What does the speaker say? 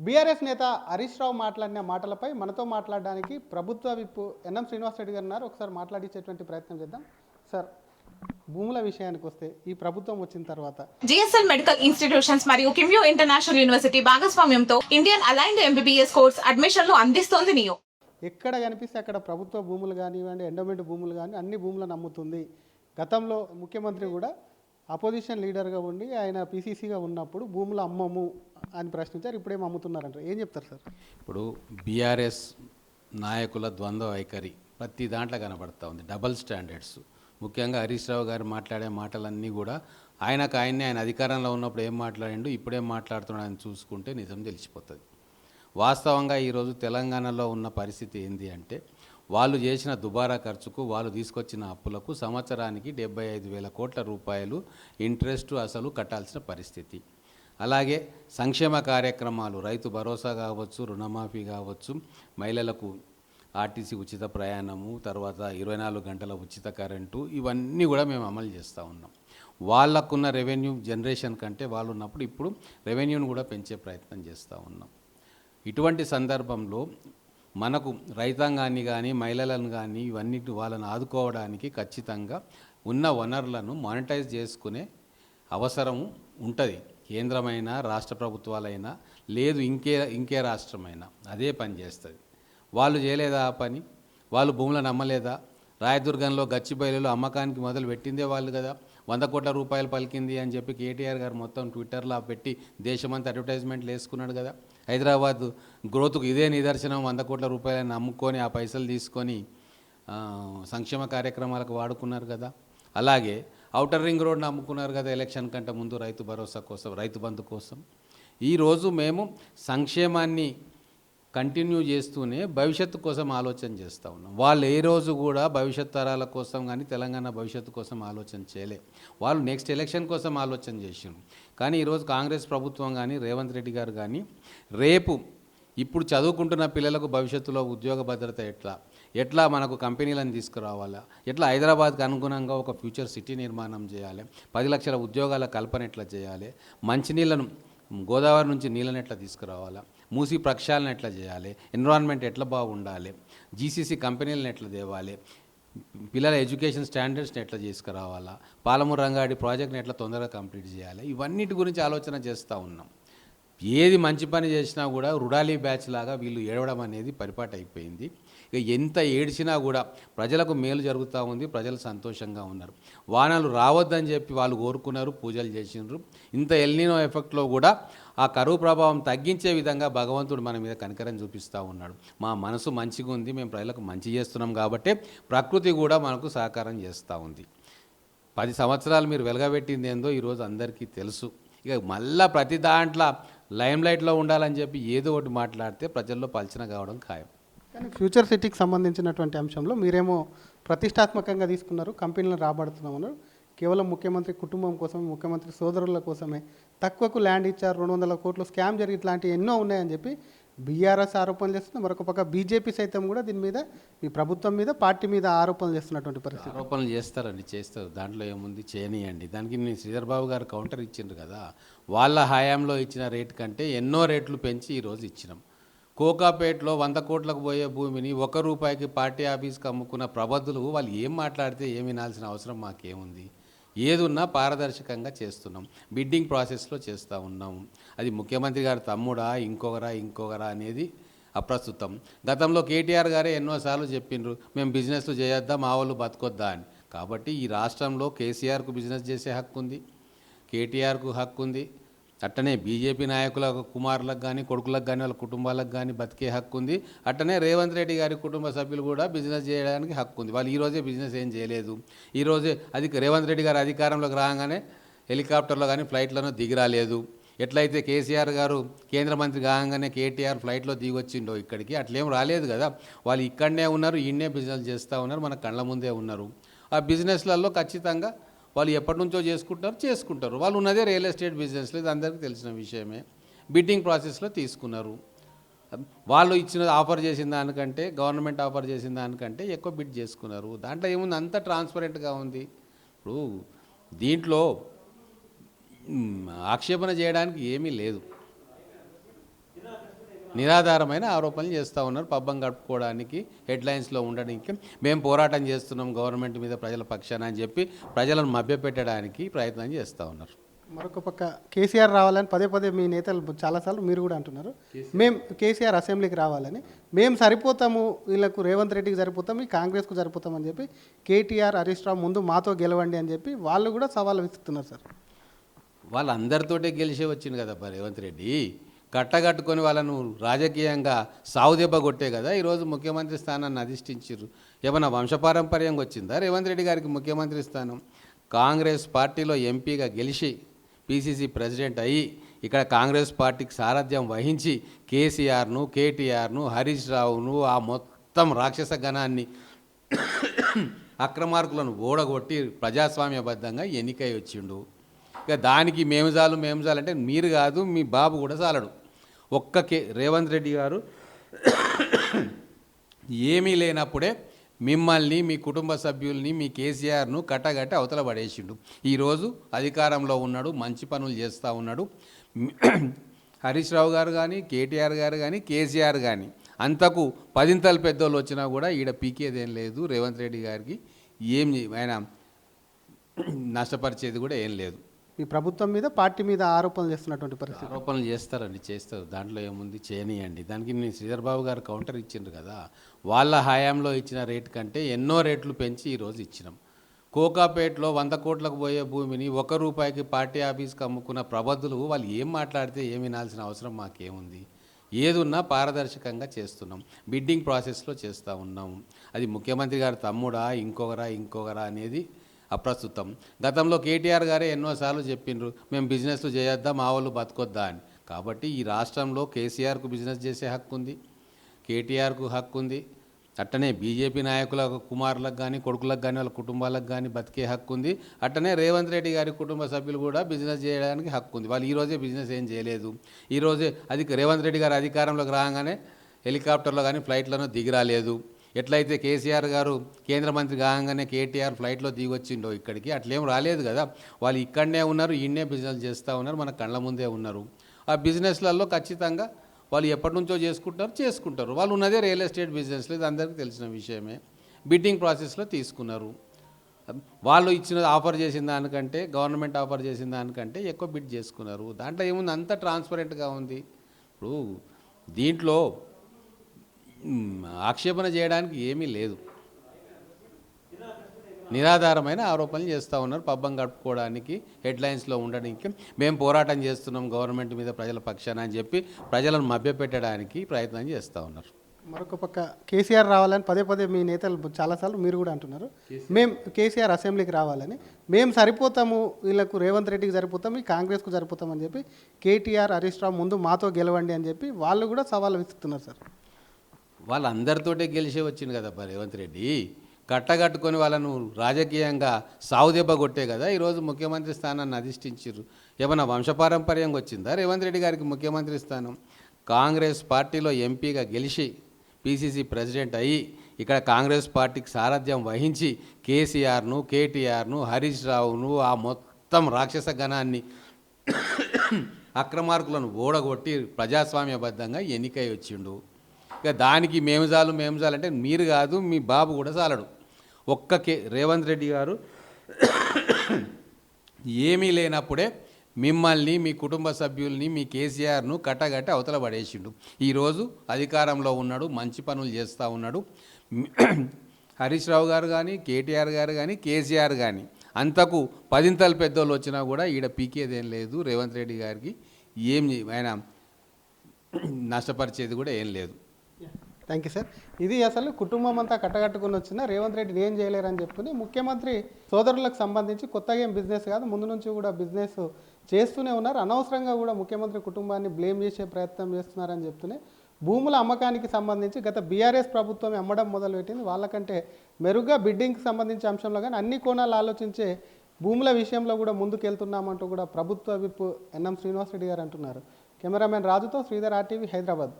BRS నేత హరీష్ రావు మాట్లాడిన మాటలపై మనతో మాట్లాడడానికి ప్రభుత్వ విప్ ఎన్ఎం శ్రీనివాస్ రెడ్డి గారు ఉన్నారు. ఒకసారి మాట్లాడించేటువంటి ప్రయత్నం చేద్దాం. సార్, భూముల విషయానికి వస్తే ఈ ప్రభుత్వం వచ్చిన తర్వాత జిఎస్ఎల్ మెడికల్ ఇన్స్టిట్యూషన్స్ మరియు కిమ్యూ ఇంటర్నేషనల్ యూనివర్సిటీ భాగస్వామ్యంతో ఇండియన్ అలైన్డ్ ఎంబీబీఎస్ కోర్స్ అడ్మిషన్లు అందిస్తోంది నియో. ఎక్కడ కనిపిస్తే అక్కడ ప్రభుత్వ భూములు కానివ్వండి, ఎండోమెంట్ భూములు కానీ అన్ని భూములను అమ్ముతుంది. గతంలో ముఖ్యమంత్రి కూడా అపోజిషన్ లీడర్గా ఉండి ఆయన పీసీసీగా ఉన్నప్పుడు భూములు అమ్మము అని ప్రశ్నించారు. ఇప్పుడేమో అమ్ముతున్నారంటారు. ఏం చెప్తారు సార్? ఇప్పుడు బీఆర్ఎస్ నాయకుల ద్వంద్వ వైఖరి ప్రతి దాంట్లో కనబడతా ఉంది. Double standards. ముఖ్యంగా హరీష్ రావు గారు మాట్లాడే మాటలన్నీ కూడా ఆయన అధికారంలో ఉన్నప్పుడు ఏం మాట్లాడిండు, ఇప్పుడేం మాట్లాడుతున్నాడని చూసుకుంటే నిజం తెలిసిపోతుంది. వాస్తవంగా ఈరోజు తెలంగాణలో ఉన్న పరిస్థితి ఏంది అంటే, వాళ్ళు చేసిన దుబారా ఖర్చుకు, వాళ్ళు తీసుకొచ్చిన అప్పులకు సంవత్సరానికి 75,000 కోట్ల రూపాయలు ఇంట్రెస్ట్ అసలు కట్టాల్సిన పరిస్థితి. అలాగే సంక్షేమ కార్యక్రమాలు, రైతు భరోసా కావచ్చు, రుణమాఫీ కావచ్చు, మహిళలకు ఆర్టీసీ ఉచిత ప్రయాణము, తర్వాత 24 గంటల ఉచిత కరెంటు, ఇవన్నీ కూడా మేము అమలు చేస్తూ ఉన్నాం. వాళ్ళకున్న రెవెన్యూ జనరేషన్ కంటే వాళ్ళు ఉన్నప్పుడు ఇప్పుడు రెవెన్యూను కూడా పెంచే ప్రయత్నం చేస్తూ ఉన్నాం. ఇటువంటి సందర్భంలో మనకు రైతాంగాన్ని కానీ మహిళలను కానీ ఇవన్నిటి వాళ్ళని ఆదుకోవడానికి ఖచ్చితంగా ఉన్న వనరులను మానిటైజ్ చేసుకునే అవసరం ఉంటుంది. కేంద్రమైనా రాష్ట్ర ప్రభుత్వాలైనా, లేదు ఇంకే రాష్ట్రమైనా అదే పని చేస్తుంది. వాళ్ళు చేయలేదా ఆ పని? వాళ్ళు భూములను అమ్మలేదా? రాయదుర్గంలో గచ్చిబౌలిలో అమ్మకానికి మొదలు పెట్టిందే వాళ్ళు కదా. 100 కోట్ల రూపాయలు పలికింది అని చెప్పి కేటీఆర్ గారు మొత్తం ట్విట్టర్లో పెట్టి దేశమంతా అడ్వర్టైజ్మెంట్లు వేసుకున్నాడు కదా. హైదరాబాద్ గ్రోత్కు ఇదే నిదర్శనం. 100 కోట్ల రూపాయలను అమ్ముకొని ఆ పైసలు తీసుకొని సంక్షేమ కార్యక్రమాలకు వాడుకున్నారు కదా. అలాగే ఔటర్ రింగ్ రోడ్ను అమ్ముకున్నారు కదా ఎలక్షన్ కంటే ముందు, రైతు భరోసా కోసం, రైతు బంధు కోసం. ఈరోజు మేము సంక్షేమాన్ని కంటిన్యూ చేస్తూనే భవిష్యత్తు కోసం ఆలోచన చేస్తూ ఉన్నాం. వాళ్ళు ఏ రోజు కూడా భవిష్యత్ తరాల కోసం కానీ తెలంగాణ భవిష్యత్తు కోసం ఆలోచన చేయలే. వాళ్ళు నెక్స్ట్ ఎలక్షన్ కోసం ఆలోచన చేసారు. కానీ ఈరోజు కాంగ్రెస్ ప్రభుత్వం కానీ రేవంత్ రెడ్డి గారు కానీ రేపు ఇప్పుడు చదువుకుంటున్న పిల్లలకు భవిష్యత్తులో ఉద్యోగ భద్రత ఎట్లా మనకు కంపెనీలను తీసుకురావాలా, ఎట్లా హైదరాబాద్కి అనుగుణంగా ఒక ఫ్యూచర్ సిటీ నిర్మాణం చేయాలి, 10 లక్షల ఉద్యోగాల కల్పన ఎట్లా చేయాలి, మంచినీళ్ళను గోదావరి నుంచి నీళ్ళని ఎట్లా తీసుకురావాలా, మూసి ప్రక్షాళన ఎట్లా చేయాలి, ఎన్విరాన్మెంట్ ఎట్లా బాగుండాలి, జీసీసీ కంపెనీలను ఎట్లా తేవాలి, పిల్లల ఎడ్యుకేషన్ స్టాండర్డ్స్ని ఎట్లా తీసుకురావాలా, పాలమూరు రంగాడి ప్రాజెక్ట్ని ఎట్లా తొందరగా కంప్లీట్ చేయాలి, ఇవన్నిటి గురించి ఆలోచన చేస్తూ ఉన్నాం. ఏది మంచి పని చేసినా కూడా రుడాలీ బ్యాచ్ లాగా వీళ్ళు ఏడవడం అనేది పరిపాటు అయిపోయింది. ఇక ఎంత ఏడ్చినా కూడా ప్రజలకు మేలు జరుగుతూ ఉంది, ప్రజలు సంతోషంగా ఉన్నారు. వానలు రావద్దని చెప్పి వాళ్ళు కోరుకున్నారు, పూజలు చేసినారు. ఇంత ఎల్నినో ఎఫెక్ట్లో కూడా ఆ కరువు ప్రభావం తగ్గించే విధంగా భగవంతుడు మన మీద కనికరం చూపిస్తూ ఉన్నాడు. మా మనసు మంచిగా ఉంది, మేము ప్రజలకు మంచి చేస్తున్నాం కాబట్టి ప్రకృతి కూడా మనకు సహకారం చేస్తూ ఉంది. 10 సంవత్సరాలు మీరు వెలగబెట్టింది ఏందో ఈరోజు అందరికీ తెలుసు. ఇక మళ్ళా ప్రతి దాంట్లో లైమ్లైట్లో ఉండాలని చెప్పి ఏదో ఒకటి మాట్లాడితే ప్రజల్లో పలచన కావడం ఖాయం. కానీ ఫ్యూచర్ సిటీకి సంబంధించినటువంటి అంశంలో మీరేమో ప్రతిష్టాత్మకంగా తీసుకున్నారు, కంపెనీలను రాబడుతున్నామన్నారు. కేవలం ముఖ్యమంత్రి కుటుంబం కోసమే, ముఖ్యమంత్రి సోదరుల కోసమే తక్కువకు ల్యాండ్ ఇచ్చారు, 200 కోట్లు స్కామ్ జరిగి ఇట్లాంటివి ఎన్నో ఉన్నాయని చెప్పి బీఆర్ఎస్ ఆరోపణలు చేస్తుంది. మరొక పక్క బీజేపీ సైతం కూడా దీని మీద, ఈ ప్రభుత్వం మీద, పార్టీ మీద ఆరోపణలు చేస్తున్నటువంటి పరిస్థితి. ఆరోపణలు చేస్తారు, దాంట్లో ఏముంది, చేయనియండి. దానికి నేను శ్రీధర్ బాబు గారు కౌంటర్ ఇచ్చిండ్రు కదా. వాళ్ళ హయాంలో ఇచ్చిన రేటు కంటే ఎన్నో రేట్లు పెంచి ఈరోజు ఇచ్చినాం. కోకాపేటలో 100 కోట్లకు పోయే భూమిని 1 రూపాయికి పార్టీ ఆఫీస్కి అమ్ముకున్న ప్రబద్ధులు వాళ్ళు ఏం మాట్లాడితే ఏం వినాల్సిన అవసరం మాకేముంది? ఏది ఉన్నా పారదర్శకంగా చేస్తున్నాం, బిడ్డింగ్ ప్రాసెస్లో చేస్తూ ఉన్నాము. అది ముఖ్యమంత్రి గారు తమ్ముడా ఇంకొకరా అనేది అప్రస్తుతం. గతంలో కేటీఆర్ గారే ఎన్నోసార్లు చెప్పిండ్రు, మేము బిజినెస్లు చేయొద్దా, మా వాళ్ళు బతకొద్దా అని. కాబట్టి ఈ రాష్ట్రంలో కేసీఆర్కు బిజినెస్ చేసే హక్కు ఉంది, కేటీఆర్కు హక్కు ఉంది, అట్టనే బీజేపీ నాయకుల కుమారులకు కానీ కొడుకులకు కానీ వాళ్ళ కుటుంబాలకు కానీ బతికే హక్కు ఉంది. అట్టనే రేవంత్ రెడ్డి గారి కుటుంబ సభ్యులు కూడా బిజినెస్ చేయడానికి హక్కు ఉంది. వాళ్ళు ఈరోజే బిజినెస్ ఏం చేయలేదు. ఈరోజే రేవంత్ రెడ్డి గారు అధికారంలోకి రాగానే హెలికాప్టర్లో కానీ ఫ్లైట్లను దిగిరాలేదు. ఎట్లయితే కేసీఆర్ గారు కేంద్ర మంత్రి కాగానే కేటీఆర్ ఫ్లైట్లో దిగొచ్చిండో ఇక్కడికి, అట్లేం రాలేదు కదా. వాళ్ళు ఇక్కడనే ఉన్నారు, ఈయనే బిజినెస్ చేస్తూ ఉన్నారు, మన కళ్ళ ముందే ఉన్నారు. ఆ బిజినెస్లలో ఖచ్చితంగా వాళ్ళు ఎప్పటి నుంచో చేసుకుంటారు. వాళ్ళు ఉన్నదే రియల్ ఎస్టేట్ బిజినెస్లో, ఇది అందరికీ తెలిసిన విషయమే. బిడ్డింగ్ ప్రాసెస్లో తీసుకున్నారు. వాళ్ళు ఇచ్చిన ఆఫర్ చేసిన దానికంటే, గవర్నమెంట్ ఆఫర్ చేసిన దానికంటే ఎక్కువ బిడ్ చేసుకున్నారు. దాంట్లో ఏముంది, అంతా ట్రాన్స్పరెంట్గా ఉంది. ఇప్పుడు దీంట్లో ఆక్షేపణ చేయడానికి ఏమీ లేదు. నిరాధారమైన ఆరోపణలు చేస్తూ ఉన్నారు. పబ్బం గడుపుకోవడానికి, హెడ్లైన్స్లో ఉండడానికి మేము పోరాటం చేస్తున్నాం గవర్నమెంట్ మీద ప్రజల పక్షాన అని చెప్పి ప్రజలను మభ్యపెట్టడానికి ప్రయత్నం చేస్తూ ఉన్నారు. మరొక పక్క కేసీఆర్ రావాలని పదే పదే మీ నేతలు చాలాసార్లు మీరు కూడా అంటున్నారు. మేము కేసీఆర్ అసెంబ్లీకి రావాలని, మేము సరిపోతాము, వీళ్ళకు రేవంత్ రెడ్డికి సరిపోతాం, ఈ కాంగ్రెస్కు సరిపోతాం అని చెప్పి కేటీఆర్, హరీష్ రావు ముందు మాతో గెలవండి అని చెప్పి వాళ్ళు కూడా సవాళ్ళు విసురుతున్నారు సార్. వాళ్ళందరితోటే గెలిచే వచ్చింది కదా రేవంత్ రెడ్డి. కట్టగట్టుకొని వాళ్ళను రాజకీయంగా సావుదెబ్బ కొట్టే కదా ఈరోజు ముఖ్యమంత్రి స్థానాన్ని అధిష్ఠించారు. ఏమన్నా వంశపారంపర్యంగా వచ్చిందా రేవంత్ రెడ్డి గారికి ముఖ్యమంత్రి స్థానం? కాంగ్రెస్ పార్టీలో ఎంపీగా గెలిచి పిసిసి ప్రెసిడెంట్ అయ్యి ఇక్కడ కాంగ్రెస్ పార్టీకి సారథ్యం వహించి కేసీఆర్ను, కేటీఆర్ను, హరీష్ రావును, ఆ మొత్తం రాక్షస గణాన్ని అక్రమార్కులను ఓడగొట్టి ప్రజాస్వామ్యబద్ధంగా ఎన్నికై వచ్చిండు. ఇక దానికి మేము చాలు అంటే మీరు కాదు, మీ బాబు కూడా చాలడు. రేవంత్ రెడ్డి గారు ఏమీ లేనప్పుడే మిమ్మల్ని, మీ కుటుంబ సభ్యుల్ని, మీ కేసీఆర్ను కట్టగట్టి అవతల పడేసిండు. ఈరోజు అధికారంలో ఉన్నాడు, మంచి పనులు చేస్తూ ఉన్నాడు. హరీష్ రావు గారు కానీ, కేటీఆర్ గారు కానీ, కేసీఆర్ కానీ అంతకు పదింతలు పెద్దోళ్ళు వచ్చినా కూడా ఈడ పీకేదేం లేదు. రేవంత్ రెడ్డి గారికి ఆయన నష్టపరిచేది కూడా ఏం లేదు. ఈ ప్రభుత్వం మీద, పార్టీ మీద ఆరోపణలు చేస్తున్నటువంటి పరిస్థితి. ఆరోపణలు చేస్తారు, దాంట్లో ఏముంది, చేయనియండి. దానికి నేను శ్రీధర్ బాబు గారు కౌంటర్ ఇచ్చిండ్రు కదా. వాళ్ళ హయాంలో ఇచ్చిన రేటు కంటే ఎన్నో రేట్లు పెంచి ఈరోజు ఇచ్చినాం. కోకాపేటలో 100 కోట్లకు పోయే భూమిని ₹1 పార్టీ ఆఫీస్కి అమ్ముకున్న ప్రబుద్ధులు వాళ్ళు ఏం మాట్లాడితే ఏమి వినాల్సిన అవసరం మాకేముంది? ఏదున్నా పారదర్శకంగా చేస్తున్నాం, బిడ్డింగ్ ప్రాసెస్లో చేస్తూ ఉన్నాము. అది ముఖ్యమంత్రి గారు తమ్ముడా, ఇంకొకరా అనేది అప్రస్తుతం. గతంలో కేటీఆర్ గారే ఎన్నోసార్లు చెప్పిండ్రు, మేము బిజినెస్లు చేయొద్దా, మా వాళ్ళు బతకొద్దా అని. కాబట్టి ఈ రాష్ట్రంలో కేసీఆర్కు బిజినెస్ చేసే హక్కు ఉంది, కేటీఆర్కు హక్కు ఉంది. అట్టనే బీజేపీ నాయకుల కుమారులకు కానీ, కొడుకులకు కానీ, వాళ్ళ కుటుంబాలకు కానీ బతికే హక్కు ఉంది. అట్టనే రేవంత్ రెడ్డి గారి కుటుంబ సభ్యులు కూడా బిజినెస్ చేయడానికి హక్కు ఉంది. వాళ్ళు ఈరోజే బిజినెస్ ఏం చేయలేదు. ఈరోజే రేవంత్ రెడ్డి గారు అధికారంలోకి రాగానే హెలికాప్టర్లో కానీ ఫ్లైట్లను దిగిరాలేదు. ఎట్లయితే కేసీఆర్ గారు కేంద్ర మంత్రి కాగానే కేటీఆర్ ఫ్లైట్లో దిగొచ్చిండో ఇక్కడికి, అట్లేం రాలేదు కదా. వాళ్ళు ఇక్కడనే ఉన్నారు, ఈయనే బిజినెస్ చేస్తూ ఉన్నారు, మన కళ్ళ ముందే ఉన్నారు. ఆ బిజినెస్లలో ఖచ్చితంగా వాళ్ళు ఎప్పటి నుంచో చేసుకుంటారు. వాళ్ళు ఉన్నదే రియల్ ఎస్టేట్ బిజినెస్లో, ఇది అందరికీ తెలిసిన విషయమే. బిడ్డింగ్ ప్రాసెస్లో తీసుకున్నారు. వాళ్ళు ఆఫర్ చేసిన దానికంటే, గవర్నమెంట్ ఆఫర్ చేసిన దానికంటే ఎక్కువ బిడ్ చేసుకున్నారు. దాంట్లో ఏముంది, అంత ట్రాన్స్పరెంట్గా ఉంది. ఇప్పుడు దీంట్లో ఆక్షేపణ చేయడానికి ఏమీ లేదు. నిరాధారమైన ఆరోపణలు చేస్తూ ఉన్నారు. పబ్బం గడుపుకోవడానికి, హెడ్లైన్స్లో ఉండడానికి మేము పోరాటం చేస్తున్నాం గవర్నమెంట్ మీద ప్రజల పక్షాన అని చెప్పి ప్రజలను మభ్యపెట్టడానికి ప్రయత్నం చేస్తూ ఉన్నారు. మరొక పక్క కేసీఆర్ రావాలని పదే పదే మీ నేతలు చాలాసార్లు మీరు కూడా అంటున్నారు. మేము కేసీఆర్ అసెంబ్లీకి రావాలని, మేము సరిపోతాము, వీళ్ళకు రేవంత్ రెడ్డికి సరిపోతాం, ఈ కాంగ్రెస్కు సరిపోతాం అని చెప్పి కేటీఆర్, హరీష్ రావు ముందు మాతో గెలవండి అని చెప్పి వాళ్ళు కూడా సవాళ్ళు విసురుతున్నారు సార్. వాళ్ళందరితోటే గెలిచే వచ్చింది కదా రేవంత్ రెడ్డి. కట్టగట్టుకొని వాళ్ళను రాజకీయంగా సావుదెబ్బ కొట్టే కదా ఈరోజు ముఖ్యమంత్రి స్థానాన్ని అధిష్ఠించారు. ఏమన్నా వంశపారంపర్యంగా వచ్చిందా రేవంత్ రెడ్డి గారికి ముఖ్యమంత్రి స్థానం? కాంగ్రెస్ పార్టీలో ఎంపీగా గెలిచి పిసిసి ప్రెసిడెంట్ అయ్యి ఇక్కడ కాంగ్రెస్ పార్టీకి సారథ్యం వహించి కేసీఆర్ను, కేటీఆర్ను, హరీష్ రావును, ఆ మొత్తం రాక్షస గణాన్ని అక్రమార్కులను ఓడగొట్టి ప్రజాస్వామ్యబద్ధంగా ఎన్నికై వచ్చిండు. ఇక దానికి మేము చాలు అంటే మీరు కాదు, మీ బాబు కూడా చాలడు. రేవంత్ రెడ్డి గారు ఏమీ లేనప్పుడే మిమ్మల్ని, మీ కుటుంబ సభ్యుల్ని, మీ కేసీఆర్ను కట్టగట్టి అవతల పడేసిండు. ఈరోజు అధికారంలో ఉన్నాడు, మంచి పనులు చేస్తూ ఉన్నాడు. హరీష్ రావు గారు కానీ, కేటీఆర్ గారు కానీ, కేసీఆర్ కానీ అంతకు పదింతలు పెద్దోళ్ళు వచ్చినా కూడా ఈడ పీకేదేం లేదు. రేవంత్ రెడ్డి గారికి ఆయన నష్టపరిచేది కూడా ఏం లేదు. Thank you sir. ఇది అసలు కుటుంబం అంతా కట్టగట్టుకుని వచ్చిన రేవంత్ రెడ్డి ఏం చేయలేరని చెప్పుకుని ముఖ్యమంత్రి సోదరులకు సంబంధించి కొత్తగా ఏం బిజినెస్ కాదు, ముందు నుంచి కూడా బిజినెస్ చేస్తూనే ఉన్నారు. అనవసరంగా కూడా ముఖ్యమంత్రి కుటుంబాన్ని బ్లేమ్ చేసే ప్రయత్నం చేస్తున్నారని చెప్తూనే భూముల అమ్మకానికి సంబంధించి గత బీఆర్ఎస్ ప్రభుత్వం అమ్మడం మొదలుపెట్టింది. వాళ్ళకంటే మెరుగ్గా బిడ్డింగ్కి సంబంధించి అంశంలో కానీ అన్ని కోణాలు ఆలోచించే భూముల విషయంలో కూడా ముందుకెళ్తున్నామంటూ కూడా ప్రభుత్వ విప్ ఎన్ఎం శ్రీనివాసరెడ్డి గారు అంటున్నారు. కెమెరామెన్ రాజుతో శ్రీధర్ RTV, హైదరాబాద్.